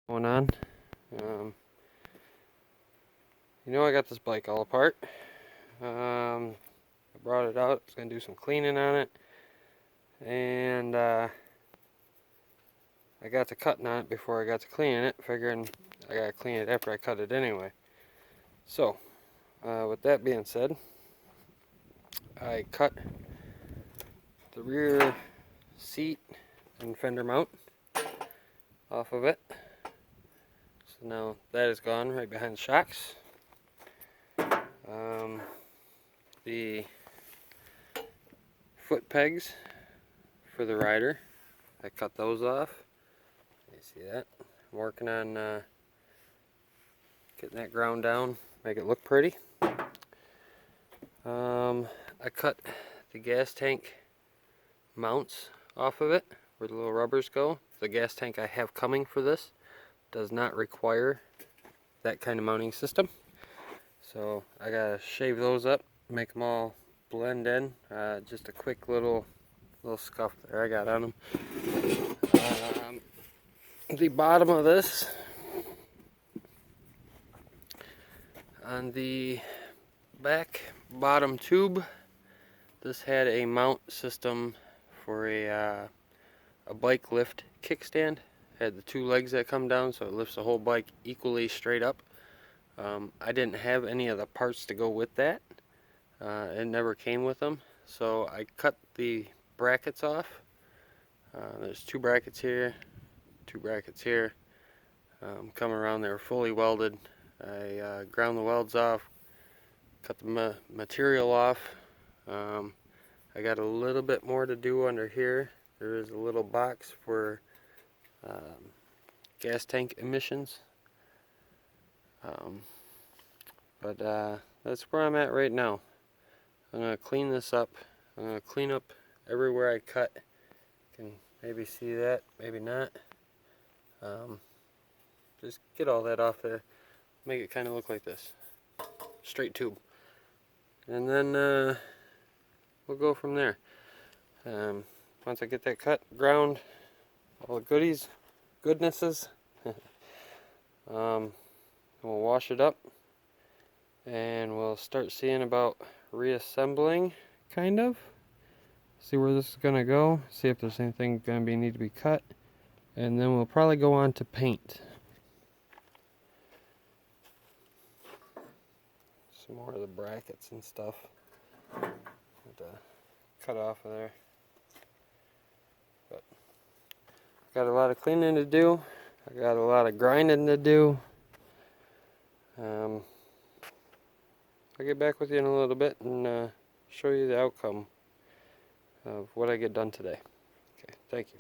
Going on. I got this bike all apart. I brought it out. I was gonna do some cleaning on it, and I got to cutting on it before I got to cleaning it, figuring I gotta clean it after I cut it anyway. So, with that being said, I cut the rear seat and fender mount off of it. So now that is gone right behind the shocks. The foot pegs for the rider, I cut those off. You see that? I'm working on getting that ground down, make it look pretty. I cut the gas tank mounts off of it, where the little rubbers go. The gas tank I have coming for this does not require that kind of mounting system. So I gotta shave those up, make them all blend in. Just a quick little scuff there I got on them. The bottom of this, on the back bottom tube, this had a mount system for a bike lift kickstand. Had the two legs that come down, so it lifts the whole bike equally straight up. I didn't have any of the parts to go with that. It never came with them, so I cut the brackets off. There's two brackets here, two brackets here. Come around, they were fully welded. I ground the welds off, cut the material off. I got a little bit more to do under here. There is a little box for gas tank emissions. But that's where I'm at right now. I'm going to clean this up. I'm going to clean up everywhere I cut. You can maybe see that, maybe not. Just get all that off there. Make it kind of look like this. Straight tube. And then we'll go from there. Once I get that cut, ground, all the goodnesses, we'll wash it up. And we'll start seeing about reassembling, kind of. See where this is gonna go. See if there's anything gonna need to be cut, and then we'll probably go on to paint. Some more of the brackets and stuff. Cut off of there. But got a lot of cleaning to do. I got a lot of grinding to do. I'll get back with you in a little bit and show you the outcome of what I get done today. Okay, thank you.